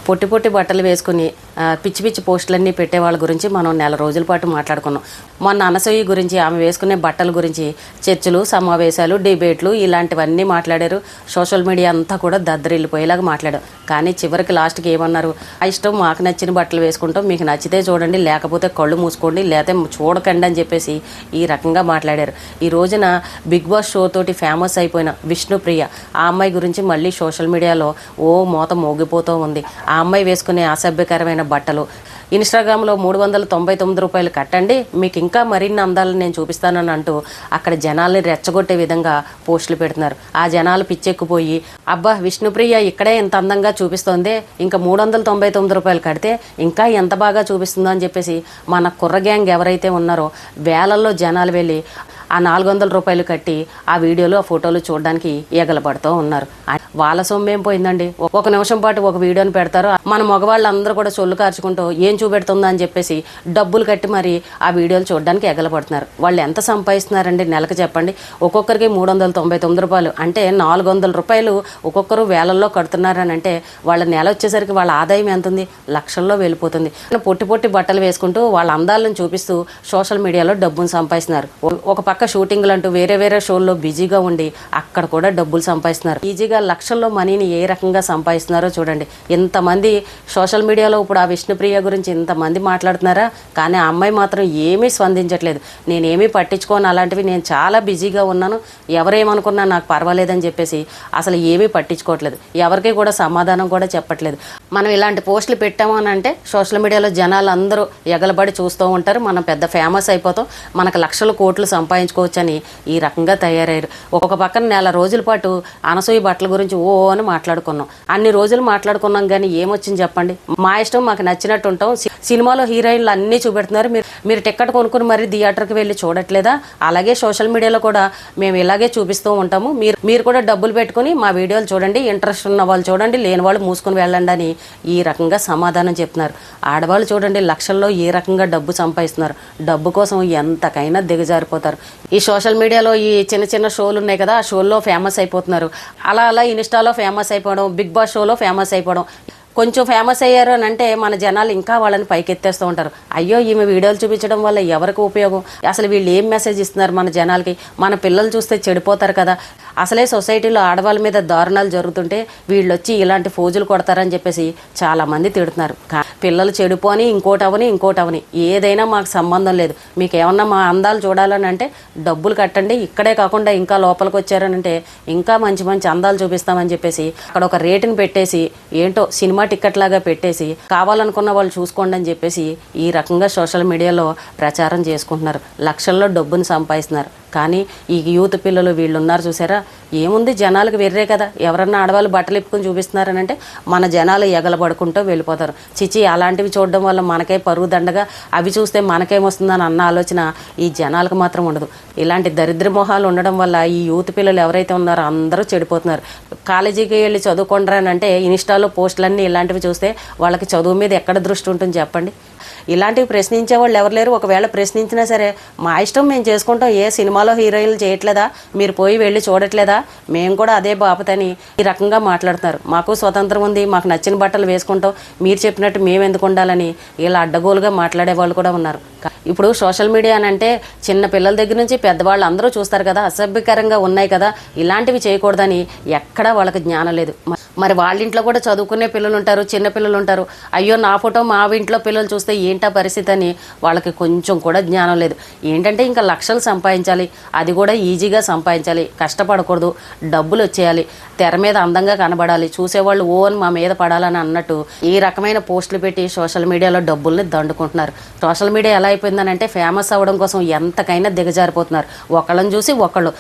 పొట్టి పొట్టి బట్టలు వేసుకుని పిచ్చి పిచ్చి పోస్టులన్నీ పెట్టే వాళ్ళ గురించి మనం నెల రోజుల పాటు మాట్లాడుకున్నాం. మొన్న అనసూయ గురించి, ఆమె వేసుకునే బట్టల గురించి చర్చలు, సమావేశాలు, డిబేట్లు ఇలాంటివన్నీ మాట్లాడారు. సోషల్ మీడియా అంతా కూడా దద్దరిల్లిపోయేలాగా మాట్లాడారు. కానీ చివరికి లాస్ట్కి ఏమన్నారు, ఆ ఇష్టం, మాకు నచ్చిన బట్టలు వేసుకుంటాం, మీకు నచ్చితే చూడండి, లేకపోతే కళ్ళు మూసుకోండి, లేకపోతే చూడకండి అని చెప్పేసి ఈ రకంగా మాట్లాడారు. ఈ రోజున బిగ్ బాస్ షో తోటి ఫేమస్ అయిపోయిన విష్ణుప్రియ, ఆ అమ్మాయి గురించి మళ్ళీ సోషల్ మీడియాలో ఓ మోత మోగిపోతూ ఉంది. ఆ అమ్మాయి వేసుకునే అసభ్యకరమైన బట్టలు, ఇన్స్టాగ్రామ్లో 399 రూపాయలు కట్టండి, మీకు ఇంకా మరిన్ని అందాలను నేను చూపిస్తానని అంటూ అక్కడ జనాల్ని రెచ్చగొట్టే విధంగా పోస్టులు పెడుతున్నారు. ఆ జనాలు పిచ్చెక్కిపోయి, అబ్బా విష్ణుప్రియ ఇక్కడే ఇంత అందంగా చూపిస్తోంది, ఇంకా 399 రూపాయలు కడితే ఇంకా ఎంత బాగా చూపిస్తుందో అని చెప్పేసి మన కుర్ర గ్యాంగ్ ఎవరైతే ఉన్నారో వేలల్లో జనాలు వెళ్ళి ఆ 400 రూపాయలు కట్టి ఆ వీడియోలు, ఆ ఫోటోలు చూడడానికి ఎగలపడుతూ ఉన్నారు. వాళ్ళ సొమ్మేం పోయిందండి. ఒక నిమిషం పాటు ఒక వీడియోని పెడతారు, మన మగవాళ్ళందరూ కూడా సొల్లు కార్చుకుంటూ ఏం చూపెడుతుందో అని చెప్పేసి డబ్బులు కట్టి మరి ఆ వీడియోలు చూడడానికి ఎగలపడుతున్నారు. వాళ్ళు ఎంత సంపాదిస్తున్నారండి నెలకు చెప్పండి? ఒక్కొక్కరికి 399 రూపాయలు అంటే 400 రూపాయలు ఒక్కొక్కరు వేలల్లో కడుతున్నారని అంటే వాళ్ళ నెల వచ్చేసరికి వాళ్ళ ఆదాయం ఎంత ఉంది? లక్షల్లో వెళ్ళిపోతుంది. పొట్టి పొట్టి బట్టలు వేసుకుంటూ వాళ్ళ అందాలను చూపిస్తూ సోషల్ మీడియాలో డబ్బును సంపాదిస్తున్నారు. ఒక పక్క షూటింగ్లు అంటూ వేరే వేరే షోల్లో బిజీగా ఉండి అక్కడ కూడా డబ్బులు సంపాదిస్తున్నారు. ఈజీగా లక్షల్లో మనీని ఏ రకంగా సంపాదిస్తున్నారో చూడండి. ఇంతమంది సోషల్ మీడియాలో ఇప్పుడు ఆ విష్ణుప్రియ గురించి ఇంతమంది మాట్లాడుతున్నారా, కానీ ఆ అమ్మాయి మాత్రం ఏమీ స్పందించట్లేదు. నేనేమీ పట్టించుకోను, అలాంటివి నేను చాలా బిజీగా ఉన్నాను, ఎవరేమనుకున్నా నాకు పర్వాలేదని చెప్పేసి అసలు ఏమీ పట్టించుకోవట్లేదు. ఎవరికి కూడా సమాధానం కూడా చెప్పట్లేదు. మనం ఇలాంటి పోస్టులు పెట్టాము అని అంటే సోషల్ మీడియాలో జనాలు అందరూ ఎగలబడి చూస్తూ ఉంటారు, మనం పెద్ద ఫేమస్ అయిపోతాం, మనకు లక్షల కోట్లు సంపాదించుకోవచ్చని ఈ రకంగా తయారయ్యారు. ఒక పక్కన నెల రోజుల పాటు అనసూయ బట్టల గురించి ఓ అని మాట్లాడుకున్నాం. అన్ని రోజులు మాట్లాడుకున్నాం, కానీ ఏమొచ్చింది చెప్పండి? మా ఇష్టం, మాకు నచ్చినట్టు ఉంటాం. సినిమాలో హీరోయిన్లు అన్నీ చూపెడుతున్నారు, మీరు టికెట్ కొనుక్కుని మరి థియేటర్కి వెళ్ళి చూడట్లేదా? అలాగే సోషల్ మీడియాలో కూడా మేము ఇలాగే చూపిస్తూ ఉంటాము, మీరు కూడా డబ్బులు పెట్టుకుని మా వీడియోలు చూడండి, ఇంట్రెస్ట్ ఉన్న వాళ్ళు చూడండి, లేని వాళ్ళు మూసుకుని వెళ్ళండి అని ఈ రకంగా సమాధానం చెప్తున్నారు. ఆడవాళ్ళు చూడండి లక్షల్లో ఏ రకంగా డబ్బు సంపాదిస్తున్నారు. డబ్బు కోసం ఎంతకైనా దిగజారిపోతారు. ఈ సోషల్ మీడియాలో ఈ చిన్న చిన్న షోలు ఉన్నాయి కదా, ఆ షోల్లో ఫేమస్ అయిపోతున్నారు. అలా ఇన్స్టాలో ఫేమస్ అయిపోవడం, బిగ్ బాస్ షోలో ఫేమస్ అయిపోవడం. కొంచెం ఫేమస్ అయ్యారు అని అంటే మన జనాలు ఇంకా వాళ్ళని పైకెత్తేస్తూ ఉంటారు. అయ్యో ఈమె వీడియోలు చూపించడం వల్ల ఎవరికి ఉపయోగం? అసలు వీళ్ళు ఏం మెసేజ్ ఇస్తున్నారు మన జనాలకి? మన పిల్లలు చూస్తే చెడిపోతారు కదా. అసలే సొసైటీలో ఆడవాళ్ళ మీద దారుణాలు జరుగుతుంటే వీళ్ళు వచ్చి ఇలాంటి ఫోజులు కొడతారని చెప్పేసి చాలామంది తిడుతున్నారు. పిల్లలు చెడిపోని ఇంకోటి అవని ఏదైనా మాకు సంబంధం లేదు. మీకు ఏమన్నా మా అందాలు చూడాలని అంటే డబ్బులు కట్టండి, ఇక్కడే కాకుండా ఇంకా లోపలికి వచ్చారని అంటే ఇంకా మంచి మంచి అందాలు చూపిస్తామని చెప్పేసి అక్కడ ఒక రేటుని పెట్టేసి ఏంటో సినిమా టికెట్ లాగా పెట్టేసి కావాలనుకున్న వాళ్ళు చూసుకోండి అని చెప్పేసి ఈ రకంగా సోషల్ మీడియాలో ప్రచారం చేసుకుంటున్నారు. లక్షల్లో డబ్బును సంపాదిస్తున్నారు. కానీ ఈ యూత్ పిల్లలు వీళ్ళు ఉన్నారు చూసారా, ఏముంది జనాలకు వెర్రే కదా, ఎవరన్నా ఆడవాళ్ళు బట్టలు ఇప్పుకొని చూపిస్తున్నారని అంటే మన జనాలు ఎగలబడుకుంటూ వెళ్ళిపోతారు. చిచి అలాంటివి చూడడం వల్ల మనకే పరువు దండగా, అవి చూస్తే మనకేమొస్తుందని అన్న ఆలోచన ఈ జనాలకు మాత్రం ఉండదు. ఇలాంటి దరిద్ర మొహాలు ఉండడం వల్ల ఈ యూత్ పిల్లలు ఎవరైతే ఉన్నారో అందరూ చెడిపోతున్నారు. కాలేజీకి వెళ్ళి చదువుకుంటారనంటే ఇన్స్టాలో పోస్టులన్నీ ఇలాంటివి చూస్తే వాళ్ళకి చదువు మీద ఎక్కడ దృష్టి ఉంటుంది చెప్పండి? ఇలాంటివి ప్రశ్నించే వాళ్ళు ఎవరు లేరు. ఒకవేళ ప్రశ్నించినా సరే మా ఇష్టం, మేము చేసుకుంటాం, ఏ సినిమాలో హీరోయిన్లు చేయట్లేదా, మీరు పోయి వెళ్ళి చూడట్లేదా, మేము కూడా అదే బాపతని ఈ రకంగా మాట్లాడుతున్నారు. మాకు స్వతంత్రం ఉంది, మాకు నచ్చిన బట్టలు వేసుకుంటాం, మీరు చెప్పినట్టు మేము ఎందుకు ఉండాలని ఇలా అడ్డగోలుగా మాట్లాడే వాళ్ళు కూడా ఉన్నారు. ఇప్పుడు సోషల్ మీడియా అని అంటే చిన్న పిల్లల దగ్గర నుంచి పెద్దవాళ్ళు అందరూ చూస్తారు కదా, అసభ్యకరంగా ఉన్నాయి కదా, ఇలాంటివి చేయకూడదని ఎక్కడా వాళ్ళకి జ్ఞానం లేదు. మరి వాళ్ళ ఇంట్లో కూడా చదువుకునే పిల్లలు ఉంటారు, చిన్న పిల్లలు ఉంటారు. అయ్యో నా ఫోటో మా ఇంట్లో పిల్లలు చూస్తే ఏంటా పరిస్థితి అని వాళ్ళకి కొంచెం కూడా జ్ఞానం లేదు. ఏంటంటే ఇంకా లక్షలు సంపాదించాలి, అది కూడా ఈజీగా సంపాదించాలి, కష్టపడకూడదు, డబ్బులు వచ్చేయాలి, తెర మీద అందంగా కనబడాలి, చూసేవాళ్ళు ఓ అని మా మీద పడాలని అన్నట్టు ఈ రకమైన పోస్టులు పెట్టి సోషల్ మీడియాలో డబ్బుల్ని దండుకుంటున్నారు. సోషల్ మీడియా ఎలా అయిపోయిందని అంటే ఫేమస్ అవ్వడం కోసం ఎంతకైనా దిగజారిపోతున్నారు. ఒకళ్ళని చూసి ఒకళ్ళు,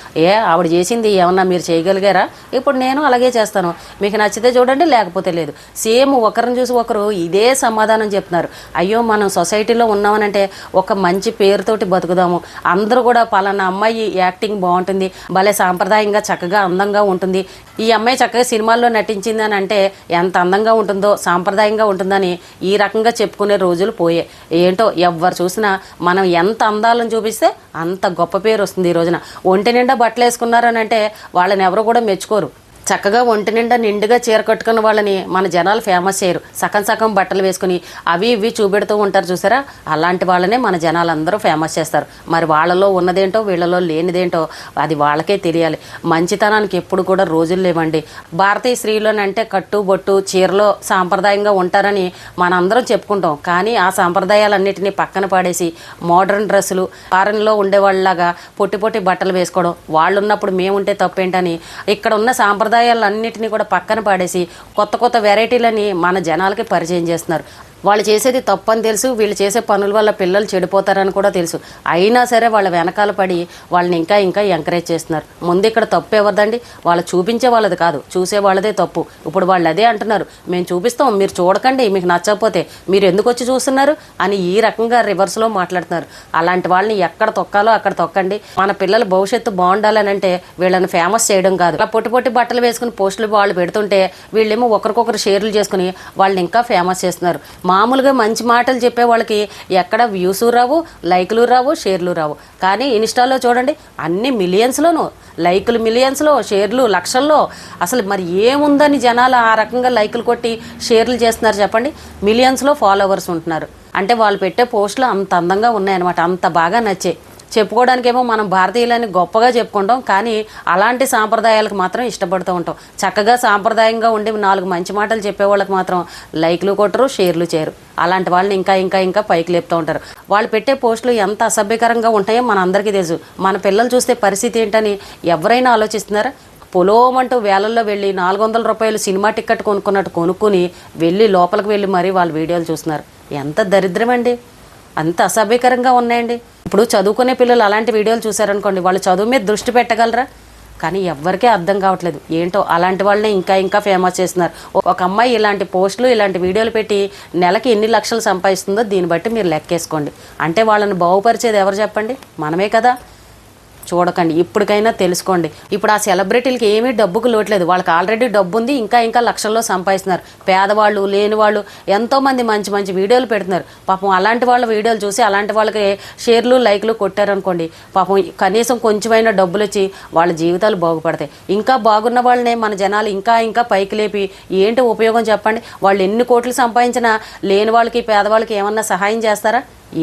ఆవిడ చేసింది ఏమన్నా మీరు చేయగలిగారా, ఇప్పుడు నేను అలాగే చేస్తాను, మీకు నచ్చితే చూడండి లేకపోతే లేదు. సేమ్ ఒకరిని చూసి ఒకరు ఇదే సమాధానం చెప్తున్నారు. అయ్యో మనం సొసైటీలో ఉన్నామనంటే ఒక మంచి పేరుతోటి బతుకుదాము, అందరూ కూడా పలానా అమ్మాయి యాక్టింగ్ బాగుంటుంది, భలే సాంప్రదాయంగా చక్కగా అందంగా ఉంటుంది, ఈ అమ్మాయి చక్కగా సినిమాల్లో నటించింది అని అంటే ఎంత అందంగా ఉంటుందో సాంప్రదాయంగా ఉంటుందని ఈ రకంగా చెప్పుకునే రోజులు పోయే. ఏంటో ఎవరు చూసినా మనం ఎంత అందాలను చూపిస్తే అంత గొప్ప పేరు వస్తుంది. ఈ రోజున ఒంటి నిండా బట్టలు వేసుకున్నారని అంటే వాళ్ళని ఎవరు కూడా మెచ్చుకోరు. చక్కగా ఒంటి నిండా నిండుగా చీర కట్టుకున్న వాళ్ళని మన జనాలు ఫేమస్ చేయరు. సగం సగం బట్టలు వేసుకుని అవి ఇవి చూపెడుతూ ఉంటారు చూసారా, అలాంటి వాళ్ళనే మన జనాలు అందరూ ఫేమస్ చేస్తారు. మరి వాళ్ళలో ఉన్నదేంటో వీళ్ళలో లేనిదేంటో అది వాళ్ళకే తెలియాలి. మంచితనానికి ఎప్పుడు కూడా రోజులు లేవండి. భారతీయ స్త్రీలోనంటే కట్టు బొట్టు చీరలో సాంప్రదాయంగా ఉంటారని మనందరం చెప్పుకుంటాం. కానీ ఆ సాంప్రదాయాలన్నిటినీ పక్కన పాడేసి మోడర్న్ డ్రెస్సులు ఫారెన్లో ఉండేవాళ్ళలాగా పొట్టి పొట్టి బట్టలు వేసుకోవడం, వాళ్ళు ఉన్నప్పుడు మేముంటే తప్పేంటని ఇక్కడ ఉన్న సాంప్రదాయాలన్నింటినీ కూడా పక్కన పాడేసి కొత్త కొత్త వెరైటీలని మన జనాలకి పరిచయం చేస్తున్నారు. వాళ్ళు చేసేది తప్పని తెలుసు, వీళ్ళు చేసే పనుల వల్ల పిల్లలు చెడిపోతారని కూడా తెలుసు. అయినా సరే వాళ్ళ వెనకాల పడి వాళ్ళని ఇంకా ఇంకా ఎంకరేజ్ చేస్తున్నారు. ముందు ఇక్కడ తప్పు ఎవరిదండి? వాళ్ళు చూపించే వాళ్ళది కాదు, చూసే వాళ్ళదే తప్పు. ఇప్పుడు వాళ్ళు అదే అంటున్నారు, మేము చూపిస్తాం మీరు చూడకండి, మీకు నచ్చకపోతే మీరు ఎందుకు వచ్చి చూస్తున్నారు అని ఈ రకంగా రివర్స్లో మాట్లాడుతున్నారు. అలాంటి వాళ్ళని ఎక్కడ తొక్కాలో అక్కడ తొక్కండి. మన పిల్లల భవిష్యత్తు బాగుండాలని అంటే వీళ్ళని ఫేమస్ చేయడం కాదు. అలా పొట్టి పొట్టి బట్టలు వేసుకుని పోస్టులు వాళ్ళు పెడుతుంటే వీళ్ళేమో ఒకరికొకరు షేర్లు చేసుకుని వాళ్ళని ఇంకా ఫేమస్ చేస్తున్నారు. మామూలుగా మంచి మాటలు చెప్పే వాళ్ళకి ఎక్కడ వ్యూస్ రావు, లైకులు రావు, షేర్లు రావు. కానీ ఇన్స్టాలో చూడండి అన్ని మిలియన్స్లోనూ లైకులు, మిలియన్స్లో షేర్లు లక్షల్లో. అసలు మరి ఏముందని జనాలు ఆ రకంగా లైకులు కొట్టి షేర్లు చేస్తున్నారు చెప్పండి? మిలియన్స్లో ఫాలోవర్స్ ఉంటున్నారు. అంటే వాళ్ళు పెట్టే పోస్టులు అంత అందంగా ఉన్నాయన్నమాట, అంత బాగా నచ్చాయి. చెప్పుకోవడానికేమో మనం భారతీయులని గొప్పగా చెప్పుకుంటాం, కానీ అలాంటి సాంప్రదాయాలకు మాత్రం ఇష్టపడుతూ ఉంటాం. చక్కగా సాంప్రదాయంగా ఉండి 4 మంచి మాటలు చెప్పేవాళ్ళకి మాత్రం లైక్లు కొట్టరు, షేర్లు చేయరు. అలాంటి వాళ్ళని ఇంకా ఇంకా ఇంకా పైకి లేపుతూ ఉంటారు. వాళ్ళు పెట్టే పోస్టులు ఎంత అసభ్యకరంగా ఉంటాయో మన అందరికీ తెలుసు. మన పిల్లలు చూస్తే పరిస్థితి ఏంటని ఎవరైనా ఆలోచిస్తున్నారా? పొలోమంటూ వేలల్లో వెళ్ళి 400 రూపాయలు సినిమా టికెట్ కొనుక్కున్నట్టు కొనుక్కుని వెళ్ళి లోపలికి వెళ్ళి మరీ వాళ్ళ వీడియోలు చూస్తున్నారు. ఎంత దరిద్రం అండి, అంత అసభ్యకరంగా ఉన్నాయండి. ఇప్పుడు చదువుకునే పిల్లలు అలాంటి వీడియోలు చూసారనుకోండి, వాళ్ళు చదువు మీద దృష్టి పెట్టగలరా? కానీ ఎవ్వరికీ అర్థం కావట్లేదు. ఏంటో అలాంటి వాళ్ళని ఇంకా ఇంకా ఫేమస్ చేస్తున్నారు. ఒక అమ్మాయి ఇలాంటి పోస్టులు ఇలాంటి వీడియోలు పెట్టి నెలకి ఎన్ని లక్షలు సంపాదిస్తుందో దీన్ని బట్టి మీరు లెక్కేసుకోండి. అంటే వాళ్ళని బాగుపరిచేది ఎవరు చెప్పండి? మనమే కదా. చూడకండి, ఇప్పటికైనా తెలుసుకోండి. ఇప్పుడు ఆ సెలబ్రిటీలకి ఏమీ డబ్బుకు లోట్లేదు, వాళ్ళకి ఆల్రెడీ డబ్బు ఉంది, ఇంకా ఇంకా లక్షల్లో సంపాదిస్తున్నారు. పేదవాళ్ళు, లేని వాళ్ళు ఎంతోమంది మంచి మంచి వీడియోలు పెడుతున్నారు. పాపం అలాంటి వాళ్ళ వీడియోలు చూసి అలాంటి వాళ్ళకి షేర్లు, లైక్లు కొట్టారనుకోండి, పాపం కనీసం కొంచెమైనా డబ్బులు వచ్చి వాళ్ళ జీవితాలు బాగుపడతాయి. ఇంకా బాగున్న వాళ్ళనే మన జనాలు ఇంకా ఇంకా పైకి లేపి ఏంటి ఉపయోగం చెప్పండి? వాళ్ళు ఎన్ని కోట్లు సంపాదించినా లేని వాళ్ళకి, పేదవాళ్ళకి ఏమన్నా సహాయం చేస్తారా?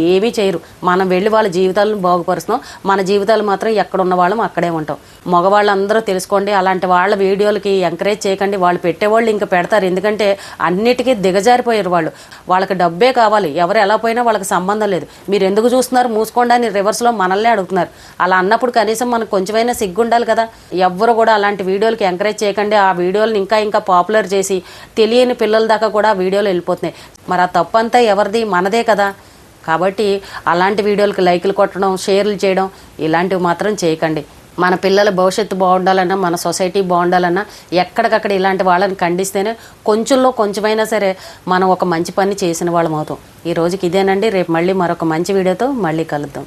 ఏమీ చేయరు. మనం వెళ్ళి వాళ్ళ జీవితాలను బాగుపరుస్తున్నాం, మన జీవితాలు మాత్రం ఎక్కడున్న వాళ్ళం అక్కడే ఉంటాం. మగవాళ్ళందరూ తెలుసుకోండి, అలాంటి వాళ్ళ వీడియోలకి ఎంకరేజ్ చేయకండి. వాళ్ళు పెట్టేవాళ్ళు ఇంకా పెడతారు, ఎందుకంటే అన్నిటికీ దిగజారిపోయారు వాళ్ళు. వాళ్ళకి డబ్బే కావాలి, ఎవరు ఎలా పోయినా వాళ్ళకి సంబంధం లేదు. మీరు ఎందుకు చూస్తున్నారు, మూసుకోండి అని రివర్స్లో మనల్నే అడుగుతున్నారు. అలా అన్నప్పుడు కనీసం మనకు కొంచెమైనా సిగ్గుండాలి కదా. ఎవ్వరు కూడా అలాంటి వీడియోలకి ఎంకరేజ్ చేయకండి. ఆ వీడియోలను ఇంకా ఇంకా పాపులర్ చేసి తెలియని పిల్లల దాకా కూడా ఆ వీడియోలు వెళ్ళిపోతున్నాయి. మరి ఆ తప్పు అంతా ఎవరిది? మనదే కదా. కాబట్టి అలాంటి వీడియోలకి లైకులు కొట్టడం, షేర్లు చేయడం ఇలాంటివి మాత్రం చేయకండి. మన పిల్లల భవిష్యత్తు బాగుండాలన్నా, మన సొసైటీ బాగుండాలన్నా ఎక్కడికక్కడ ఇలాంటి వాళ్ళని ఖండిస్తేనే కొంచెంలో కొంచెమైనా సరే మనం ఒక మంచి పని చేసిన వాళ్ళం అవుతాం. ఈ రోజుకి ఇదేనండి. రేపు మళ్ళీ మరొక మంచి వీడియోతో మళ్ళీ కలుద్దాం.